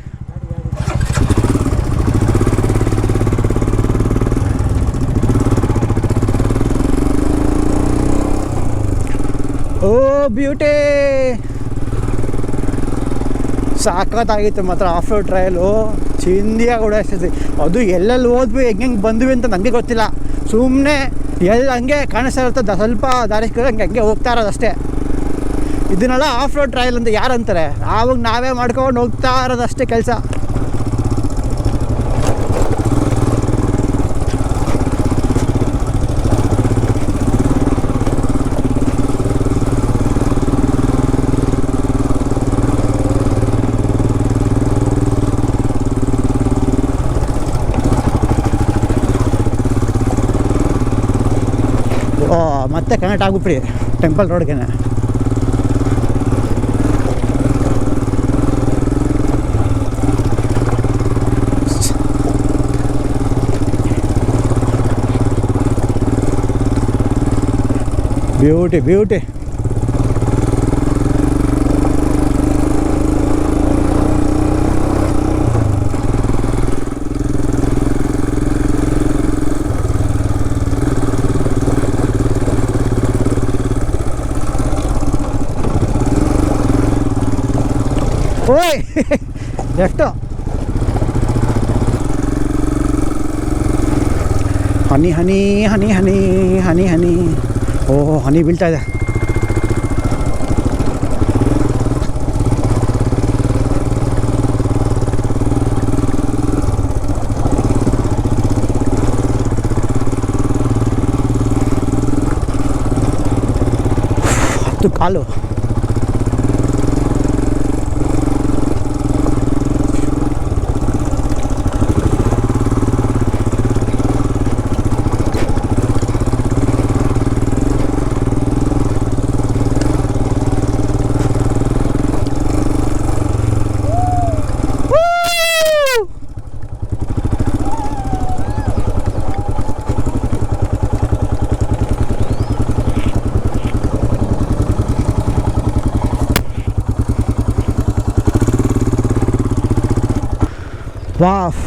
ಓ ಬ್ಯೂಟಿ, ಸಾಕತ್ತಾಗಿತ್ತು ಮಾತ್ರ ಆಫ್ ರೋಡ್ ಟ್ರಯಲು, ಚಿಂದಿಯಾಗಿ ಓಡಾಡ್ತಿದ್ವಿ. ಅದು ಎಲ್ಲೆಲ್ಲಿ ಹೋದ್ವಿ ಹೆಂಗೆ ಬಂದ್ವಿ ಅಂತ ನನಗೆ ಗೊತ್ತಿಲ್ಲ. ಸುಮ್ಮನೆ ಎಲ್ಲಿ ಹಂಗೆ ಕಾಣಿಸ್ತಾ ಇರ್ತದೆ, ಸ್ವಲ್ಪ ದಾರಿ ಹಂಗೆ ಹೋಗ್ತಾ ಇರೋದಷ್ಟೇ. ಇದನ್ನೆಲ್ಲ ಆಫ್ ರೋಡ್ ಟ್ರಯಲ್ ಅಂತ ಯಾರು ಅಂತಾರೆ? ಆವಾಗ ನಾವೇ ಮಾಡ್ಕೊಂಡು ಹೋಗ್ತಾ ಇರೋದಷ್ಟೇ ಕೆಲಸ. ಮತ್ತೆ ಕನೆಕ್ಟ್ ಆಗ್ಬಿಟ್ರಿ ಟೆಂಪಲ್ ರೋಡ್ಗೆ. Beauty beauty. ಓಯ್ ಎಷ್ಟು ಹನಿ ಹನಿ ಹನಿ ಹನಿ ಹನಿ ಹನಿ. ಓಹ್ ಹನಿ ಬೀಳ್ತಾ ಇದೆ. ಹತ್ತು ಕಾಲು. Wow,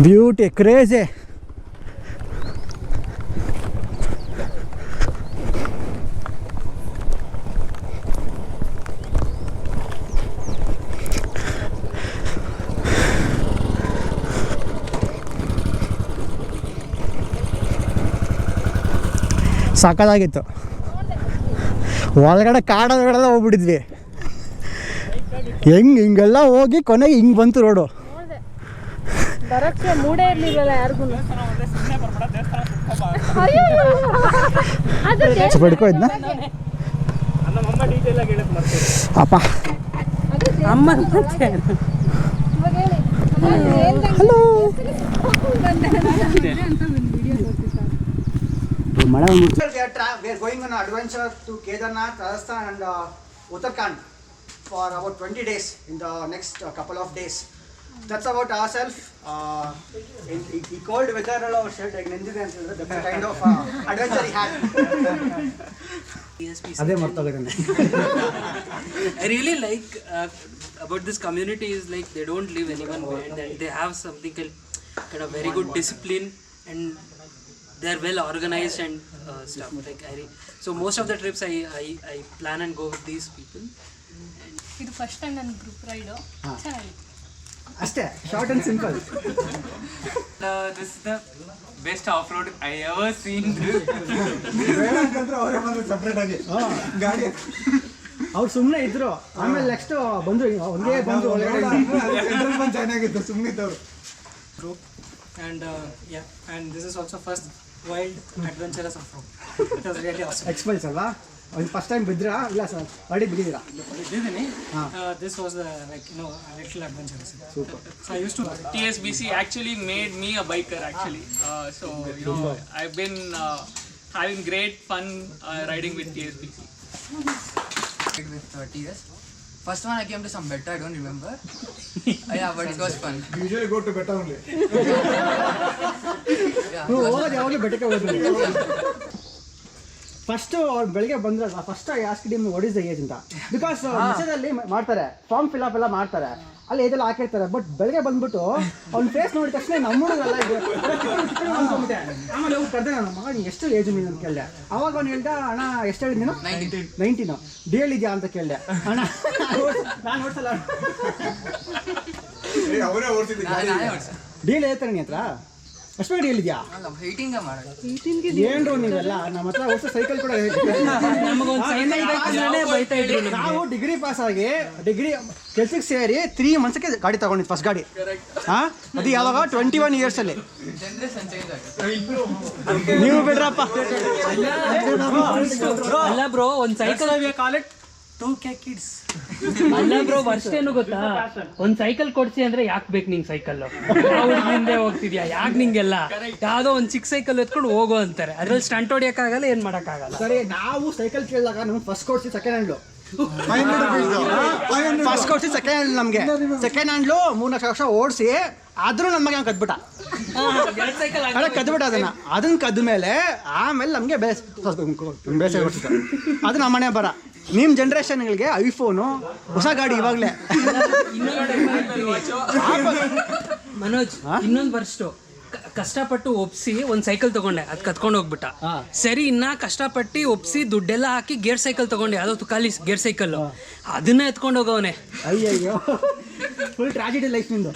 beauty, crazy. ಸಾಕಾಗಿತ್ತು. ಒಳಗಡೆ ಕಾಡೊಳಗಡೆ ಹೋಗ್ಬಿಟ್ಟಿದ್ವಿ. ಹಿಂಗೆಲ್ಲ ಹೋಗಿ ಕೊನೆಗೆ ಹಿಂಗೆ ಬಂತು ರೋಡು. ಬರಕ್ಕೆ ಮೂಡೇ ಇರ್ಲಿಲ್ಲ ಯಾರಿಗೂ. ಸ್ವಲ್ಪ ಹಿಡ್ಕೋ ಇದನ್ನ ಅಪ್ಪ. ಅಮ್ಮ ಹಲೋ. ಮಳೆ we are going on an adventure to Kedarnath, Rajasthan and Uttarakhand for about 20 days in the next couple of days. That's about ourselves. He called weather our shirt like Nandide ಅಂತ ಹೇಳಿದ್ರೆ that's the kind of adventure he had. ಅದೇ ಮರ್ತೋಗಿದ್ದಾನೆ. I really like about this community is like they don't leave anyone behind and they have something kind of very good discipline and they are well organized and stuff like so most of the trips I plan and go with these people. ಇದು ಫಸ್ಟ್ ಟೈಮ್ ನನ್ನ ಗ್ರೂಪ್ ರೈಡು. ಚೆನ್ನಾಗಿತ್ತು ಅಷ್ಟೇ, short and simple. This is the best off-road I ever seen. ಅವ್ರು ಸುಮ್ಮನೆ ಇದ್ರು, ಆಮೇಲೆ ನೆಕ್ಸ್ಟ್ ಬಂದ್ರು, ಹಂಗೆ ಬಂದು ಚೆನ್ನಾಗಿತ್ತು ಸುಮ್ಮನೆ ಇದ್ದವ್ರು. And and this is also first wild adventurous off-road. It was really awesome. ಎಕ್ಸ್ಪಲ್ಸ್ ಅಲ್ವಾ? ಒಂದು ಫಸ್ಟ್ ಟೈಮ್ ಬಿದ್ರಾ? ಇಲ್ಲ ಸರ್, ಆಲ್ರೆಡಿ ಬಿದ್ದಿದ್ದೀರಾ? This was like a little adventurous. Super. So I used to TSBC actually made me a biker actually. So I've been having great fun riding with TSBC. With TS. First one I came to some Betta, I don't remember. Yeah, but it was fun. Usually go to Betta only. ಹೋಗೋದು ಯಾವಾಗಲೂ ಬೆಟ್ಟಕ್ಕೆ ಹೋಗ್ಬೇಕು. ಫಸ್ಟು ಅವ್ರು ಬೆಳಿಗ್ಗೆ ಬಂದ್ರಲ್ಲ, first ask dim what is the age ಅಂತ. ಬಿಕಾಸ್ ಮೆಸೇಜಲ್ಲಿ ಮಾಡ್ತಾರೆ, ಫಾರ್ಮ್ ಫಿಲ್ ಅಪ್ ಎಲ್ಲ ಮಾಡ್ತಾರೆ. ಅಲ್ಲಿ ಇದೆಲ್ಲ ಹಾಕಿರ್ತಾರೆ. ಬಟ್ ಬೆಳಗ್ಗೆ ಬಂದ್ಬಿಟ್ಟು ಅವ್ನ ಫೇಸ್ ನೋಡಿದ ತಕ್ಷಣ ನಮ್ಮ ಹುಡುಗಲ್ಲ ಇದೆ ಅನ್ಕೊಂಬಿಟ್ಟೆ. ಆಮೇಲೆ ಅವ್ರು ಕರೆದೆ ನಾನು, ಮಗ ನೀನು ಎಷ್ಟು ಏಜ್ ನೀನು ಅಂತ ಕೇಳಿದೆ. ಅವಾಗ ಅವ್ನು ಹೇಳ್ದ, ಅಣ್ಣ ಎಷ್ಟು ಹೇಳಿದ್ ನೀನು? 19 ಡಿ ಎಲ್ ಇದೆಯಾ ಅಂತ ಕೇಳಿದೆ. ಅಣ್ಣ ನಾನು ಓಡಿಸಲ್ಲ, ಡಿ ಎಲ್ ಹೇಳ್ತಾರೆ ನೀ ಹತ್ರ ಅಷ್ಟು ಡಿ ಎಲ್ ಇದೆಯಾ? ಏನ್ರು ನೀವೆಲ್ಲ ನಮ್ಮ ಹತ್ರ ಹೊಸ ಸೈಕಲ್ ಕೂಡ ನಾವು ಡಿಗ್ರಿ ಪಾಸ್ ಆಗಿ ಡಿಗ್ರಿ ಕೆಲ್ಸಕ್ಕೆ ಸೇರಿ 3 ಮಂತ್ಸ್ಗೆ ಗಾಡಿ ತಗೊಂಡಿದ್ದು ಫಸ್ಟ್ ಗಾಡಿ. ಹಾಂ ಅದು ಯಾವಾಗ 21 ಇಯರ್ಸಲ್ಲಿ. ನೀವು ಬಿಡ್ರಪ್ಪ. ಅಲ್ಲ ಬ್ರೋ, ಒಂದು ಸೈಕಲ್ ಕಿಡ್ಸ್ ಅಲ್ಲ ಬ್ರೋ, ವರ್ಷ ಏನು ಗೊತ್ತಾ, ಒಂದ್ ಸೈಕಲ್ ಕೊಡ್ಸಿ ಅಂದ್ರೆ ಯಾಕೆ ಬೇಕು ನಿಂಗೆ ಸೈಕಲ್? ಹಿಂದೆ ಹೋಗ್ತಿದ್ಯಾ, ಯಾಕೆ ನಿಂಗೆಲ್ಲ ಯಾವ್ದೋ ಒಂದ್ ಚಿಕ್ಕ ಸೈಕಲ್ ಎತ್ಕೊಂಡು ಹೋಗೋ ಅಂತಾರೆ. ಅದ್ರಲ್ಲಿ ಸ್ಟಂಟ್ ಹೊಡಿಯಕ್ಕಾಗಲ್ಲ, ಏನ್ ಮಾಡಕ್ಕಾಗಲ್ಲ. ಸರಿ, ನಾವು ಸೈಕಲ್ ಕೇಳಿದಾಗ ನಮ್ಗೆ first ಕೊಡ್ಸಿ second ಹ್ಯಾಂಡ್ಲು. First ಕೊಡ್ಸಿ second hand, ನಮಗೆ ಸೆಕೆಂಡ್ ಹ್ಯಾಂಡ್ಲು 3 ಲಕ್ಷ ಓಡಿಸಿ ಆದ್ರೂ ನಮ್ಮ ಮಗ ಕದ್ಬಿಟ್ಟ. ಕದ್ಬಿಟ್ಟ ಅದನ್ನ ಕದ್ದ ಮೇಲೆ ಆಮೇಲೆ ನಮಗೆ ಬೇಸರ ಕೊಡ್ಸಿತ್ತು. ಅದು ನಮ್ಮ ಮನೆ ಬರ. ನಿಮ್ಮ ಜನ್ರೇಷನ್ಗಳಿಗೆ ಐಫೋನು, ಹೊಸ ಗಾಡಿ ಇವಾಗಲೇ. ಮನೋಜ್, ಇನ್ನೊಂದು ವರ್ಷ ಕಷ್ಟಪಟ್ಟು ಒಪ್ಸಿ ಒಂದು ಸೈಕಲ್ ತಗೊಂಡೆ, ಅದು ಕತ್ಕೊಂಡು ಹೋಗ್ಬಿಟ್ಟ. ಸರಿ, ಇನ್ನ ಕಷ್ಟಪಟ್ಟು ಒಪ್ಸಿ ದುಡ್ಡೆಲ್ಲ ಹಾಕಿ ಗೇರ್ ಸೈಕಲ್ ತಗೊಂಡೆ, ಅದು ತುಕಾಲಿ ಗೇರ್ ಸೈಕಲ್, ಅದನ್ನ ಎತ್ಕೊಂಡು ಹೋಗವನೆ. ಅಯ್ಯಯ್ಯೋ, ಫುಲ್ ಟ್ರಾಜಿಡಿ ಲೈಫ್ ನಿಂದು.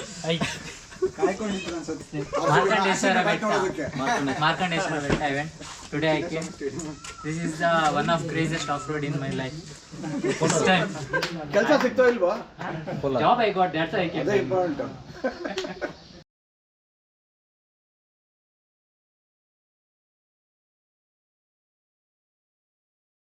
Markandeeswara Betta event. Today I came. This is the one of craziest off-road in my life. First time. ಕೆಲಸ ಸಿಗ್ತೋ ಇಲ್ವಾ? Job I got, that's why I came.